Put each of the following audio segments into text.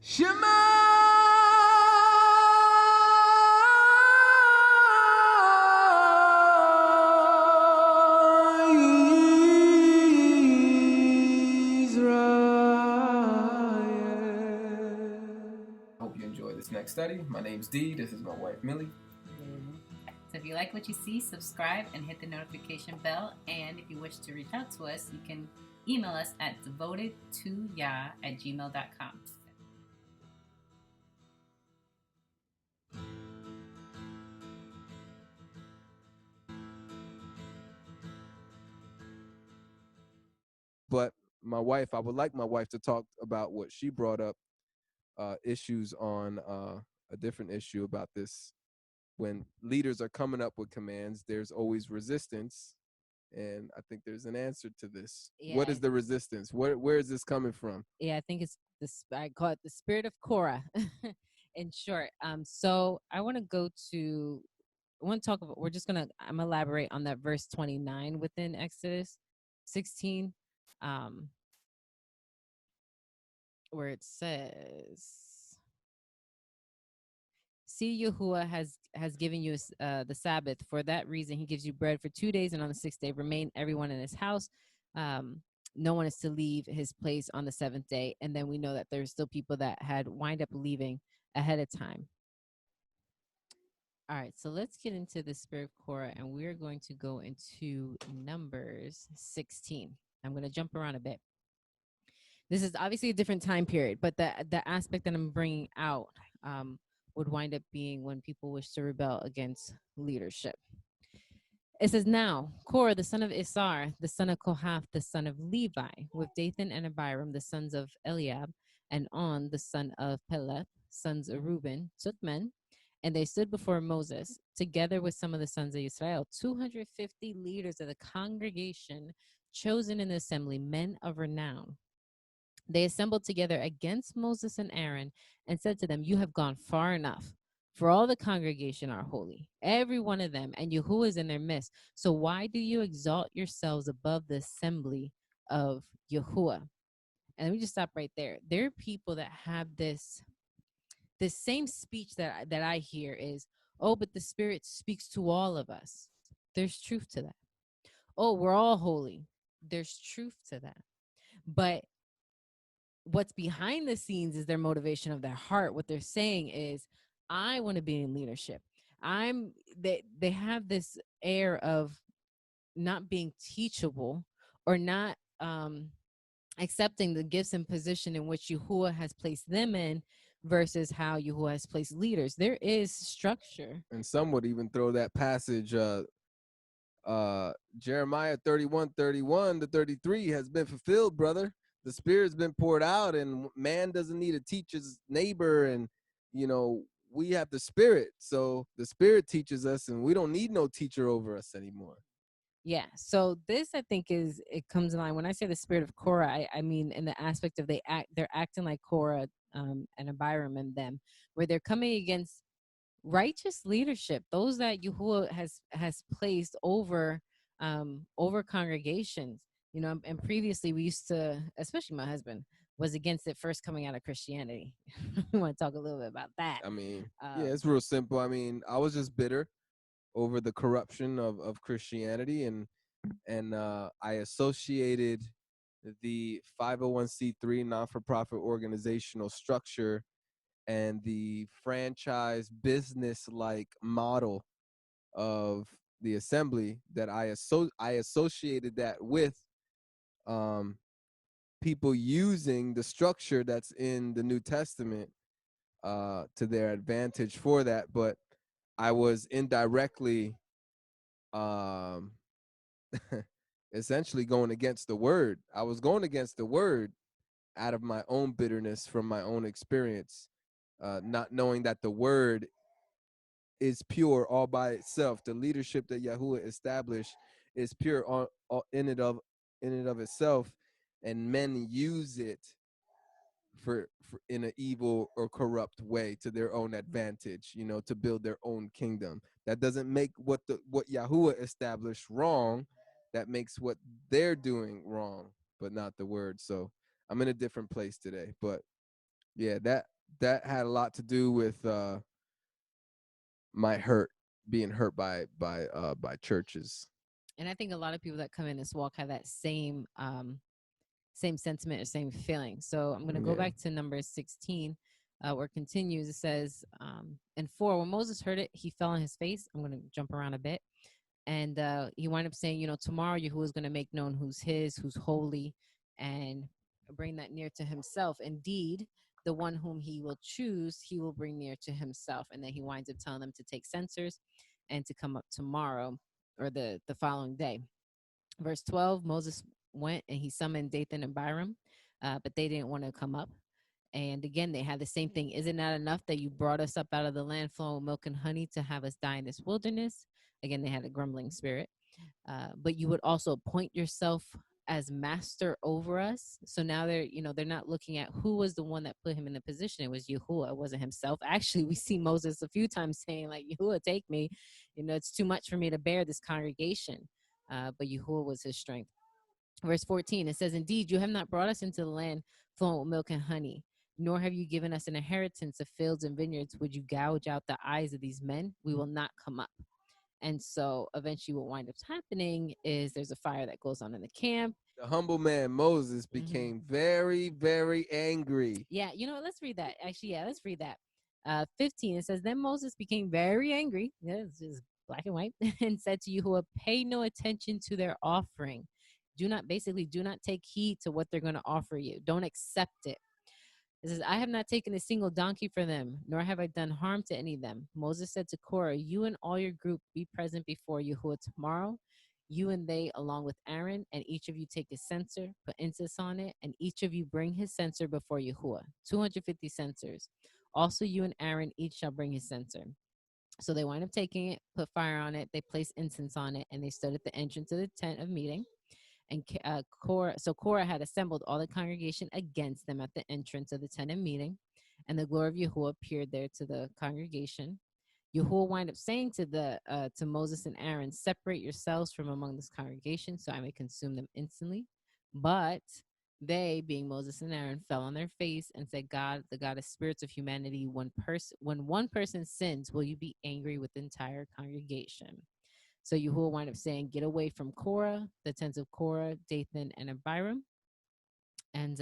Shema Israel. Hope you enjoy this next study. My name's Dee. This is my wife, Millie. So if you like what you see, subscribe and hit the notification bell. And if you wish to reach out to us, you can email us at devotedtoyah@gmail.com. But my wife, I would like my wife to talk about what she brought up, issues on a different issue about this. When leaders are coming up with commands, there's always resistance. And I think there's an answer to this. Yeah. What is the resistance? Where is this coming from? Yeah, I think it's I call it the spirit of Korah in short. So I want to talk about, I'm elaborate on that verse 29 within Exodus 16, where it says, see, Yahuwah has given you the Sabbath. For that reason, he gives you bread for 2 days, and on the sixth day remain everyone in his house. No one is to leave his place on the seventh day. And then we know that there's still people that had wind up leaving ahead of time. All right, so let's get into the spirit of Korah, and we're going to go into Numbers 16. I'm going to jump around a bit. This is obviously a different time period, but the aspect that I'm bringing out would wind up being when people wish to rebel against leadership. It says, now, Korah, the son of Isar, the son of Kohath, the son of Levi, with Dathan and Abiram, the sons of Eliab, and On, the son of Peleth, sons of Reuben, took men, and they stood before Moses, together with some of the sons of Israel, 250 leaders of the congregation, chosen in the assembly, men of renown. They assembled together against Moses and Aaron and said to them, you have gone far enough. For all the congregation are holy, every one of them, and Yahuwah is in their midst. So why do you exalt yourselves above the assembly of Yahuwah? And let me just stop right there. There are people that have this same speech that I hear is, oh, but the Spirit speaks to all of us. There's truth to that. Oh, we're all holy. There's truth to that. But what's behind the scenes is their motivation of their heart. What they're saying is, I want to be in leadership. They have this air of not being teachable or not accepting the gifts and position in which Yahuwah has placed them in versus how Yahuwah has placed leaders. There is structure. And some would even throw that passage, Jeremiah 31:31 to 33 has been fulfilled, brother. The Spirit's been poured out, and man doesn't need to teach his neighbor. And we have the Spirit, so the Spirit teaches us, and we don't need no teacher over us anymore. Yeah, so this, I think, it comes in line. When I say the spirit of Korah, I mean in the aspect of they're acting like Korah and Abiram and them, where they're coming against righteous leadership, those that Yahuwah has placed over congregations. And previously we used to, especially my husband, was against it first coming out of Christianity. We want to talk a little bit about that. I mean, yeah, it's real simple. I mean, I was just bitter over the corruption of Christianity, and I associated the 501c3 non-for-profit organizational structure and the franchise business-like model of the assembly that I associated that with people using the structure that's in the New Testament to their advantage for that. But I was indirectly essentially going against the word. I was going against the word out of my own bitterness from my own experience, not knowing that the word is pure all by itself. The leadership that Yahuwah established is pure in and of itself, and men use it for in an evil or corrupt way to their own advantage, to build their own kingdom. That doesn't make what Yahuwah established wrong. That makes what they're doing wrong, but not the word. So I'm in a different place today. But yeah, that had a lot to do with my hurt, being hurt by churches. And I think a lot of people that come in this walk have that same sentiment or same feeling. So I'm going to go Yeah. back to number 16, where it continues. It says, and 4, when Moses heard it, he fell on his face. I'm going to jump around a bit. And he wound up saying, tomorrow Yahuwah is going to make known who's his, who's holy, and bring that near to himself. Indeed, the one whom he will choose, he will bring near to himself. And then he winds up telling them to take censers and to come up tomorrow or the following day. Verse 12, Moses went and he summoned Dathan and Abiram, but they didn't want to come up. And again, they had the same thing. Is it not enough that you brought us up out of the land flowing with milk and honey to have us die in this wilderness? Again, they had a grumbling spirit. But you would also appoint yourself as master over us. So now they're not looking at who was the one that put him in the position. It was Yahuwah. It wasn't himself. Actually, we see Moses a few times saying, like, Yahuwah, take me. It's too much for me to bear this congregation. But Yahuwah was his strength. Verse 14, it says, indeed, you have not brought us into the land flowing with milk and honey, nor have you given us an inheritance of fields and vineyards. Would you gouge out the eyes of these men? We will not come up. And so eventually what winds up happening is there's a fire that goes on in the camp. The humble man Moses Mhm. became very, very angry. Yeah, let's read that. Actually, yeah, let's read that. 15, it says, then Moses became very angry. Yeah, it's just black and white. And said to Yahuwah, pay no attention to their offering. Do not take heed to what they're going to offer you. Don't accept it. It says, I have not taken a single donkey for them, nor have I done harm to any of them. Moses said to Korah, you and all your group be present before Yahuwah tomorrow. You and they, along with Aaron, and each of you take a censer, put incense on it, and each of you bring his censer before Yahuwah. 250 censers. Also, you and Aaron each shall bring his censer. So they wind up taking it, put fire on it, they placed incense on it, and they stood at the entrance of the tent of meeting. And Korah had assembled all the congregation against them at the entrance of the tent of meeting, and the glory of Yahuwah appeared there to the congregation. Yahuwah wind up saying to Moses and Aaron, separate yourselves from among this congregation, so I may consume them instantly. But they, being Moses and Aaron, fell on their face and said, God, the God of spirits of humanity, when one person sins, will you be angry with the entire congregation? So Yahuwah wind up saying, get away from Korah, the tents of Korah, Dathan, and Abiram. And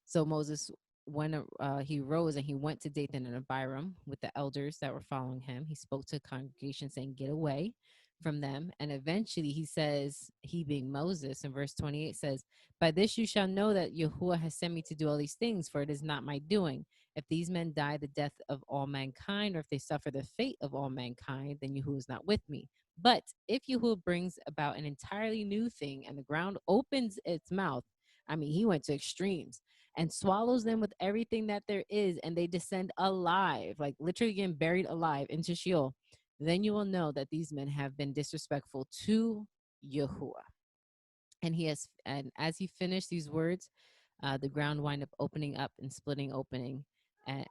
so Moses, when he rose and he went to Dathan and Abiram with the elders that were following him, he spoke to the congregation saying, get away from them. And eventually he says, he being Moses, in verse 28 says, by this you shall know that Yahuwah has sent me to do all these things, for it is not my doing. If these men die the death of all mankind, or if they suffer the fate of all mankind, then Yahuwah is not with me. But if Yahuwah brings about an entirely new thing and the ground opens its mouth, I mean, he went to extremes and swallows them with everything that there is, and they descend alive, like literally getting buried alive into Sheol. Then you will know that these men have been disrespectful to Yahuwah. And as he finished these words, the ground wind up opening up and splitting opening, and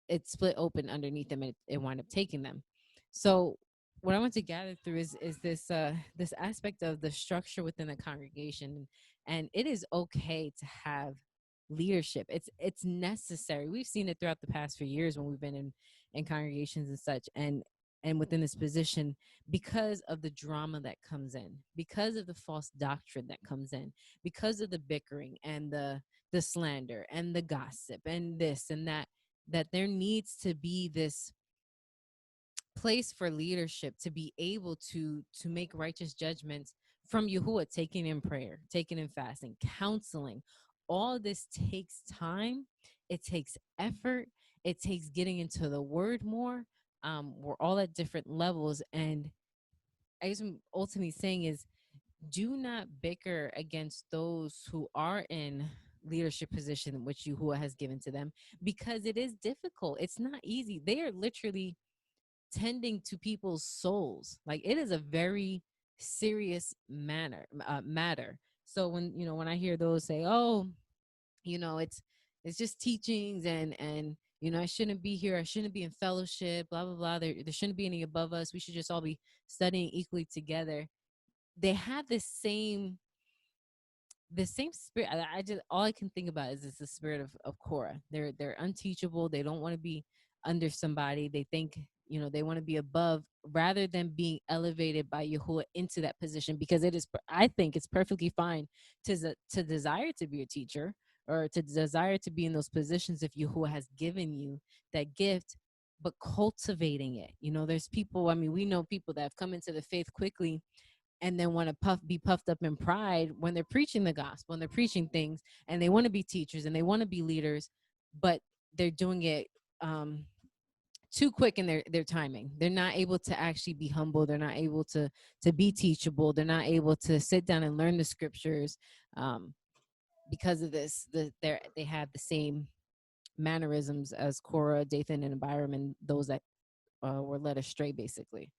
it split open underneath them, and it wound up taking them. So what I want to gather through is this aspect of the structure within the congregation, and it is okay to have leadership. It's necessary. We've seen it throughout the past few years when we've been in congregations and such, and within this position, because of the drama that comes in, because of the false doctrine that comes in, because of the bickering and the slander and the gossip and this and that, that there needs to be this place for leadership to be able to make righteous judgments from Yahuwah, taken in prayer, taken in fasting, counseling. All this takes time. It takes effort. It takes getting into the word more. We're all at different levels. And I guess what I'm ultimately saying is, do not bicker against those who are in leadership position which Yahuwah has given to them, because it is difficult. It's not easy. They are literally tending to people's souls. Like, it is a very serious matter. So when I hear those say, oh, it's just teachings, and I shouldn't be here, I shouldn't be in fellowship, blah blah blah, there shouldn't be any above us, we should just all be studying equally together. They have this same the same spirit. I just, all I can think about is the spirit of Korah. They're unteachable. They don't want to be under somebody. They think, you know, they want to be above rather than being elevated by Yahuwah into that position, because it is, I think it's perfectly fine to desire to be a teacher or to desire to be in those positions if Yahuwah has given you that gift, but cultivating it. You know, there's people, I mean, we know people that have come into the faith quickly and then want to be puffed up in pride when they're preaching the gospel and they're preaching things, and they want to be teachers and they want to be leaders, but they're doing it um, too quick in their timing. They're not able to actually be humble. They're not able to be teachable. They're not able to sit down and learn the scriptures, um, because of this. They have the same mannerisms as Korah, Dathan, and Abiram, and those that were led astray, basically.